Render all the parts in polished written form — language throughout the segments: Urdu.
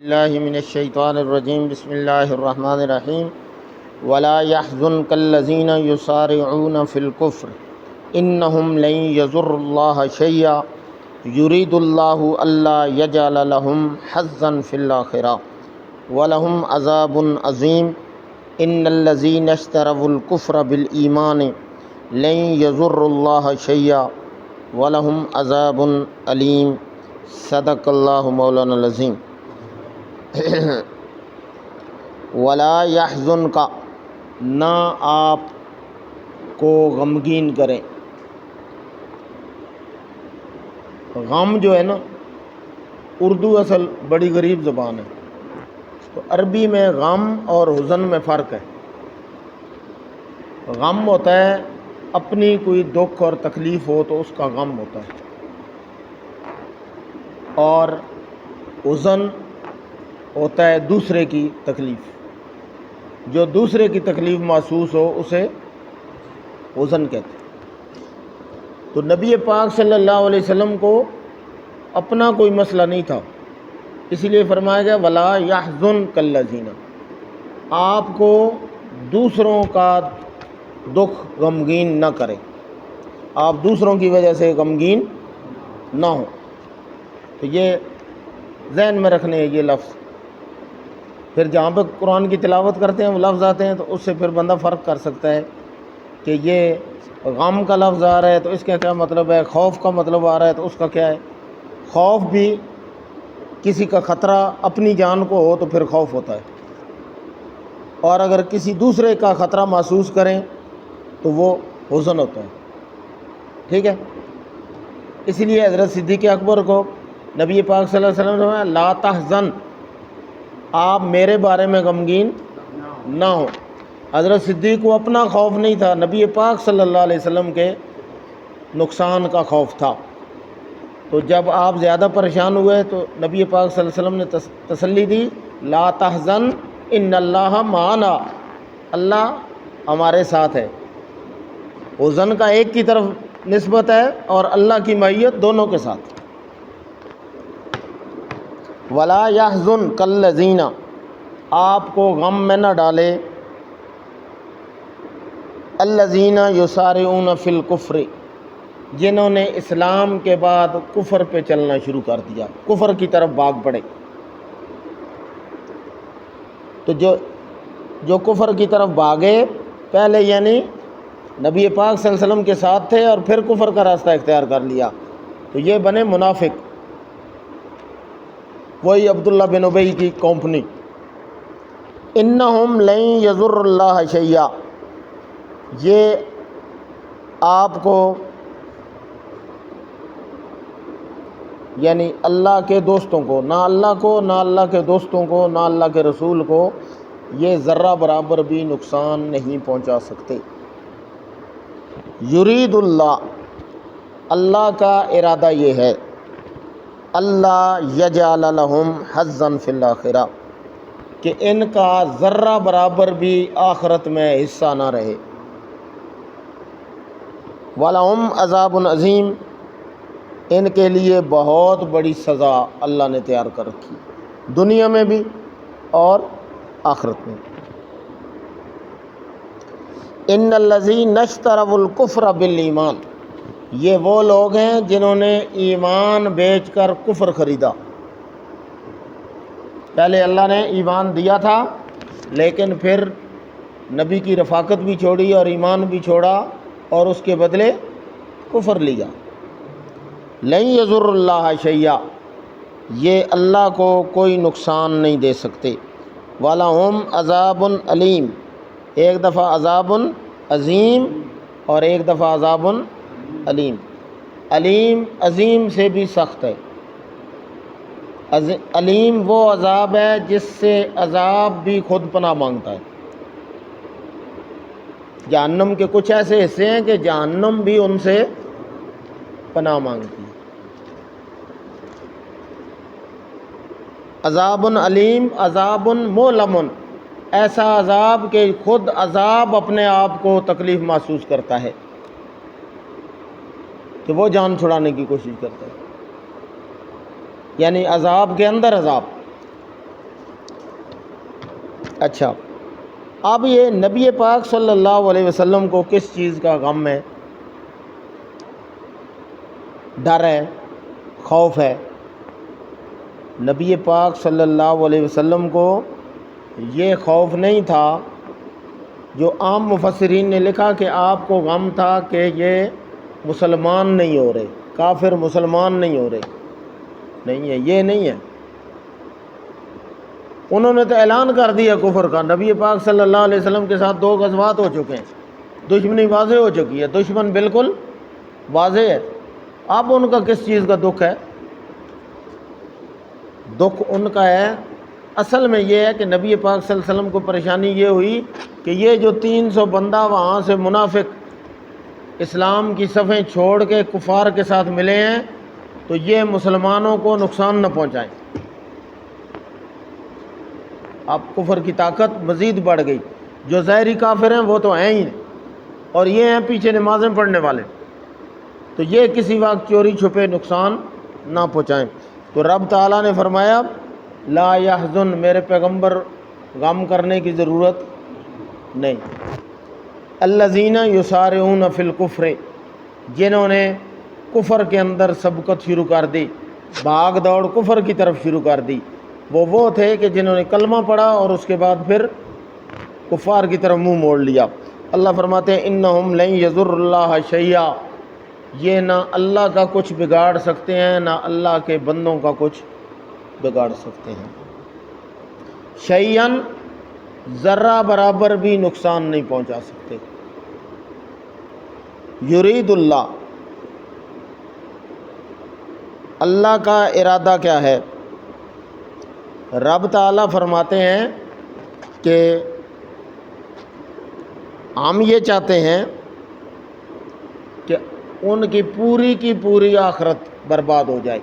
اللہ من الشیطان الرجیم بسم اللہ الرحمن الرحیم ولا يحزنك الذين يسارعون في الكفر انهم لن يضروا الله شيئا يريد الله الا يجعل لهم حظا في الاخرة ولهم عذاب عظيم ان الذين اشتروا الكفر بالإيمان لن يضروا الله شيئا ولهم عذاب عليم صدق اللہ مولانا العظیم۔ ولا یحزن کا، نہ آپ کو غمگین کریں۔ غم جو ہے نا، اردو اصل بڑی غریب زبان ہے، تو عربی میں غم اور حزن میں فرق ہے۔ غم ہوتا ہے اپنی کوئی دکھ اور تکلیف ہو تو اس کا غم ہوتا ہے، اور حزن ہوتا ہے دوسرے کی تکلیف، جو دوسرے کی تکلیف محسوس ہو اسے حزن کہتے ہیں۔ تو نبی پاک صلی اللہ علیہ وسلم کو اپنا کوئی مسئلہ نہیں تھا، اسی لیے فرمایا گیا ولا یحزنک الذین، آپ کو دوسروں کا دکھ غمگین نہ کرے، آپ دوسروں کی وجہ سے غمگین نہ ہوں۔ تو یہ ذہن میں رکھنے ہیں یہ لفظ، پھر جہاں پہ قرآن کی تلاوت کرتے ہیں وہ لفظ آتے ہیں تو اس سے پھر بندہ فرق کر سکتا ہے کہ یہ غم کا لفظ آ رہا ہے تو اس کا کیا مطلب ہے، خوف کا مطلب آ رہا ہے تو اس کا کیا ہے۔ خوف بھی کسی کا خطرہ اپنی جان کو ہو تو پھر خوف ہوتا ہے، اور اگر کسی دوسرے کا خطرہ محسوس کریں تو وہ حزن ہوتا ہے، ٹھیک ہے۔ اسی لیے حضرت صدیق اکبر کو نبی پاک صلی اللہ علیہ وسلم نے فرمایا لا تحزن، آپ میرے بارے میں غمگین نہ ہوں۔ حضرت صدیق کو اپنا خوف نہیں تھا، نبی پاک صلی اللہ علیہ وسلم کے نقصان کا خوف تھا۔ تو جب آپ زیادہ پریشان ہوئے تو نبی پاک صلی اللہ علیہ وسلم نے تسلی دی لا تحزن ان اللہ معنا، اللہ ہمارے ساتھ ہے۔ حزن کا ایک کی طرف نسبت ہے اور اللہ کی معیت دونوں کے ساتھ۔ ولا یحزنک الذین، آپ کو غم میں نہ ڈالے، الذین یسارعون فی الکفر، جنہوں نے اسلام کے بعد کفر پہ چلنا شروع کر دیا، کفر کی طرف بھاگ پڑے۔ تو جو کفر کی طرف بھاگے پہلے، یعنی نبی پاک صلی اللہ علیہ وسلم کے ساتھ تھے اور پھر کفر کا راستہ اختیار کر لیا، تو یہ بنے منافق، وہی عبداللہ بن ابی کی کمپنی۔ انہم لن یضر اللہ شیئا، یہ آپ کو یعنی اللہ کے دوستوں کو، نہ اللہ کو، نہ اللہ کے دوستوں کو، نہ اللہ کے رسول کو یہ ذرہ برابر بھی نقصان نہیں پہنچا سکتے۔ یرید اللہ، اللہ کا ارادہ یہ ہے اللہ یجعل لہم حظا فی الاخرہ، کہ ان کا ذرہ برابر بھی آخرت میں حصہ نہ رہے۔ وَلَهُمْ عَذَابٌ عَظِيمٌ، ان کے لیے بہت بڑی سزا اللہ نے تیار کر رکھی، دنیا میں بھی اور آخرت میں۔ ان الذین اشتروا الکفر بالایمان، یہ وہ لوگ ہیں جنہوں نے ایمان بیچ کر کفر خریدا۔ پہلے اللہ نے ایمان دیا تھا لیکن پھر نبی کی رفاقت بھی چھوڑی اور ایمان بھی چھوڑا اور اس کے بدلے کفر لیا۔ لن یضر اللہ شیئا، یہ اللہ کو کوئی نقصان نہیں دے سکتے۔ وَلَهُمْ عَذَابٌ علیم، ایک دفعہ عذاب عظیم اور ایک دفعہ عذاب علیم۔ علیم عظیم سے بھی سخت ہے۔ علیم وہ عذاب ہے جس سے عذاب بھی خود پناہ مانگتا ہے۔ جہنم کے کچھ ایسے حصے ہیں کہ جہنم بھی ان سے پناہ مانگتی ہے۔ عذاب علیم، عذاب مؤلم، ایسا عذاب کہ خود عذاب اپنے آپ کو تکلیف محسوس کرتا ہے کہ وہ جان چھڑانے کی کوشش کرتا ہے، یعنی عذاب کے اندر عذاب۔ اچھا، اب یہ نبی پاک صلی اللہ علیہ وسلم کو کس چیز کا غم ہے، ڈر ہے، خوف ہے؟ نبی پاک صلی اللہ علیہ وسلم کو یہ خوف نہیں تھا جو عام مفسرین نے لکھا کہ آپ کو غم تھا کہ یہ مسلمان نہیں ہو رہے، کافر مسلمان نہیں ہو رہے، نہیں ہے، یہ نہیں ہے۔ انہوں نے تو اعلان کر دیا کفر کا۔ نبی پاک صلی اللہ علیہ وسلم کے ساتھ 2 غزوات ہو چکے ہیں، دشمنی واضح ہو چکی ہے، دشمن بالکل واضح ہے۔ اب ان کا کس چیز کا دکھ ہے؟ دکھ ان کا ہے اصل میں یہ ہے کہ نبی پاک صلی اللہ علیہ وسلم کو پریشانی یہ ہوئی کہ یہ جو 300 بندہ وہاں سے منافق اسلام کی صفیں چھوڑ کے کفار کے ساتھ ملے ہیں، تو یہ مسلمانوں کو نقصان نہ پہنچائیں۔ اب کفر کی طاقت مزید بڑھ گئی، جو ظاہری کافر ہیں وہ تو ہیں ہی، اور یہ ہیں پیچھے نمازیں پڑھنے والے، تو یہ کسی وقت چوری چھپے نقصان نہ پہنچائیں۔ تو رب تعالیٰ نے فرمایا لا یحزن، میرے پیغمبر غم کرنے کی ضرورت نہیں۔ الذین یسارعون فی الکفر، جنہوں نے کفر کے اندر سبقت شروع کر دی، بھاگ دوڑ کفر کی طرف شروع کر دی، وہ تھے کہ جنہوں نے کلمہ پڑھا اور اس کے بعد پھر کفار کی طرف منہ موڑ لیا۔ اللہ فرماتے ہیں انہم لن یضر اللہ شیئا، یہ نہ اللہ کا کچھ بگاڑ سکتے ہیں، نہ اللہ کے بندوں کا کچھ بگاڑ سکتے ہیں۔ شیئن، ذرہ برابر بھی نقصان نہیں پہنچا سکتے۔ یرید اللہ، اللہ کا ارادہ کیا ہے؟ رب تعالیٰ فرماتے ہیں کہ ہم یہ چاہتے ہیں کہ ان کی پوری آخرت برباد ہو جائے،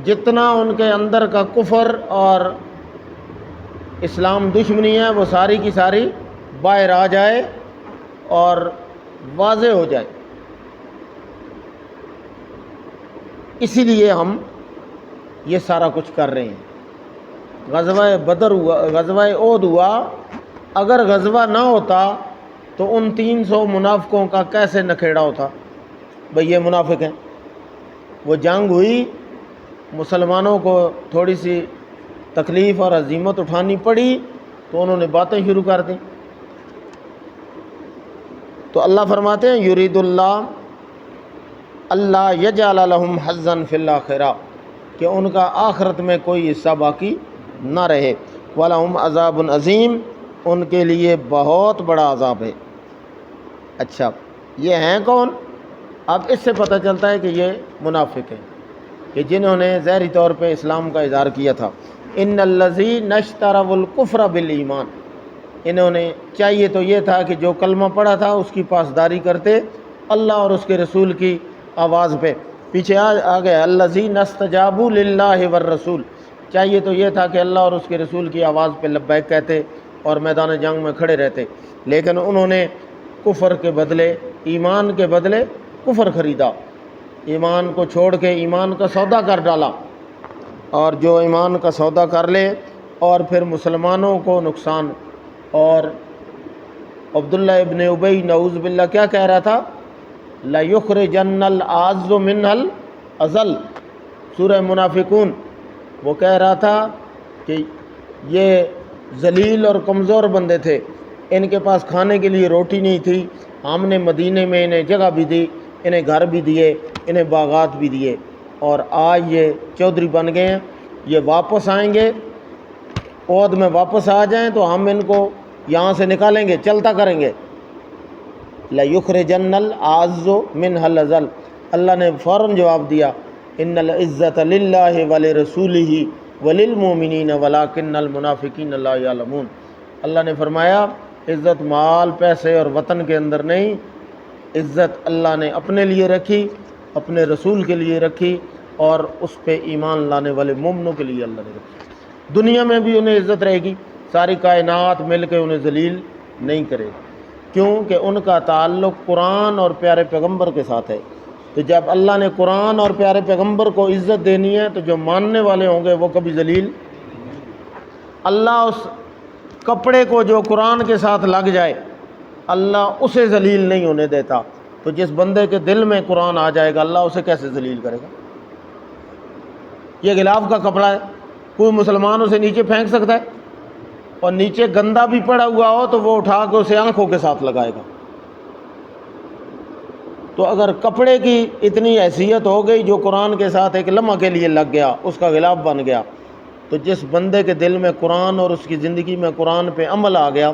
جتنا ان کے اندر کا کفر اور اسلام دشمنی ہے وہ ساری کی ساری باہر آ جائے اور واضح ہو جائے۔ اسی لیے ہم یہ سارا کچھ کر رہے ہیں۔ غزوہ بدر ہوا، غزوہ احد ہوا، اگر غزوہ نہ ہوتا تو ان 300 منافقوں کا کیسے نکھیڑا ہوتا؟ بھئی یہ منافق ہیں۔ وہ جنگ ہوئی، مسلمانوں کو تھوڑی سی تکلیف اور ہزیمت اٹھانی پڑی تو انہوں نے باتیں شروع کر دیں۔ تو اللہ فرماتے ہیں یرید اللہ اللہ یجعل لہم حظا فی الآخرہ، کہ ان کا آخرت میں کوئی حصہ باقی نہ رہے۔ وَلَهُمْ عَذَابٌ عَظِيمٌ، ان کے لیے بہت بڑا عذاب ہے۔ اچھا، یہ ہیں کون؟ اب اس سے پتہ چلتا ہے کہ یہ منافق ہیں، کہ جنہوں نے ظاہری طور پہ اسلام کا اظہار کیا تھا۔ ان الذین اشتروا الکفر بالایمان، انہوں نے چاہیے تو یہ تھا کہ جو کلمہ پڑھا تھا اس کی پاسداری کرتے اللہ اور اس کے رسول کی آواز پہ۔ پیچھے آ گیا الذین استجابوا للہ والرسول، چاہیے تو یہ تھا کہ اللہ اور اس کے رسول کی آواز پہ لبیک کہتے اور میدان جنگ میں کھڑے رہتے، لیکن انہوں نے کفر کے بدلے ایمان کے بدلے کفر خریدا، ایمان کو چھوڑ کے ایمان کا سودا کر ڈالا، اور جو ایمان کا سودا کر لے اور پھر مسلمانوں کو نقصان۔ اور عبداللہ ابن ابی نعوذ باللہ کیا کہہ رہا تھا؟ لَيُخْرِجَنَّ الْأَعَزُّ مِنْهَا الْأَذَلَّ، سورہ منافقون۔ وہ کہہ رہا تھا کہ یہ ذلیل اور کمزور بندے تھے، ان کے پاس کھانے کے لیے روٹی نہیں تھی، ہم نے مدینے میں انہیں جگہ بھی دی، انہیں گھر بھی دیے، انہیں باغات بھی دیے، اور آج یہ چودھری بن گئے ہیں، یہ واپس آئیں گے، عہد میں واپس آ جائیں تو ہم ان کو یہاں سے نکالیں گے، چلتا کریں گے۔ لَيُخْرِجَنَّ الْأَعَزُّ مِنْهَا الْأَذَلَّ، اللہ نے فوراً جواب دیا ان العزت للہ ولرسولہ وللمؤمنین ولکن المنافقین لا یعلمون۔ اللہ نے فرمایا عزت مال پیسے اور وطن کے اندر نہیں، عزت اللہ نے اپنے لیے رکھی، اپنے رسول کے لیے رکھی، اور اس پہ ایمان لانے والے مومنوں کے لیے اللہ نے رکھی۔ دنیا میں بھی انہیں عزت رہے گی، ساری کائنات مل کے انہیں ذلیل نہیں کرے گی، کیونکہ ان کا تعلق قرآن اور پیارے پیغمبر کے ساتھ ہے۔ تو جب اللہ نے قرآن اور پیارے پیغمبر کو عزت دینی ہے تو جو ماننے والے ہوں گے وہ کبھی ذلیل۔ اللہ اس کپڑے کو جو قرآن کے ساتھ لگ جائے اللہ اسے ذلیل نہیں ہونے دیتا، تو جس بندے کے دل میں قرآن آ جائے گا اللہ اسے کیسے ذلیل کرے گا؟ یہ غلاف کا کپڑا ہے، کوئی مسلمان اسے نیچے پھینک سکتا ہے؟ اور نیچے گندا بھی پڑا ہوا ہو تو وہ اٹھا کے اسے آنکھوں کے ساتھ لگائے گا۔ تو اگر کپڑے کی اتنی حیثیت ہو گئی جو قرآن کے ساتھ ایک لمحہ کے لیے لگ گیا، اس کا غلاف بن گیا، تو جس بندے کے دل میں قرآن اور اس کی زندگی میں قرآن پہ عمل آ گیا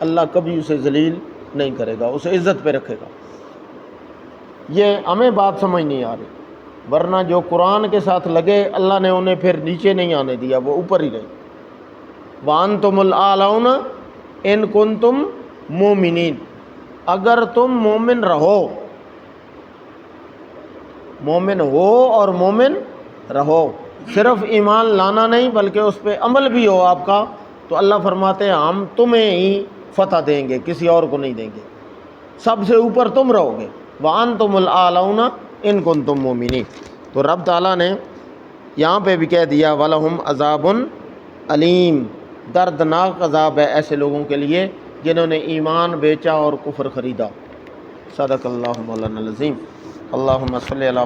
اللہ کبھی اسے ذلیل نہیں کرے گا، اسے عزت پہ رکھے گا۔ یہ ہمیں بات سمجھ نہیں آ رہی، ورنہ جو قرآن کے ساتھ لگے اللہ نے انہیں پھر نیچے نہیں آنے دیا، وہ اوپر ہی رہے۔ وَأَنْتُمُ الْأَعْلَوْنَ إِن كُنتُم مُؤْمِنِينَ، اگر تم مومن رہو، مومن ہو اور مومن رہو، صرف ایمان لانا نہیں بلکہ اس پہ عمل بھی ہو آپ کا، تو اللہ فرماتے ہیں ہم تمہیں ہی فتح دیں گے، کسی اور کو نہیں دیں گے، سب سے اوپر تم رہو گے۔ وَأَنْتُمُ الْأَعْلَوْنَ إِن كُنتُم مُؤْمِنِينَ۔ تو رب تعالیٰ نے یہاں پہ بھی کہہ دیا وَلَهُمْ عَذَابٌ علیم، دردناک عذاب ہے ایسے لوگوں کے لیے جنہوں نے ایمان بیچا اور کفر خریدا۔ صدق اللہ مولانا العظیم۔ اللہم صلی علی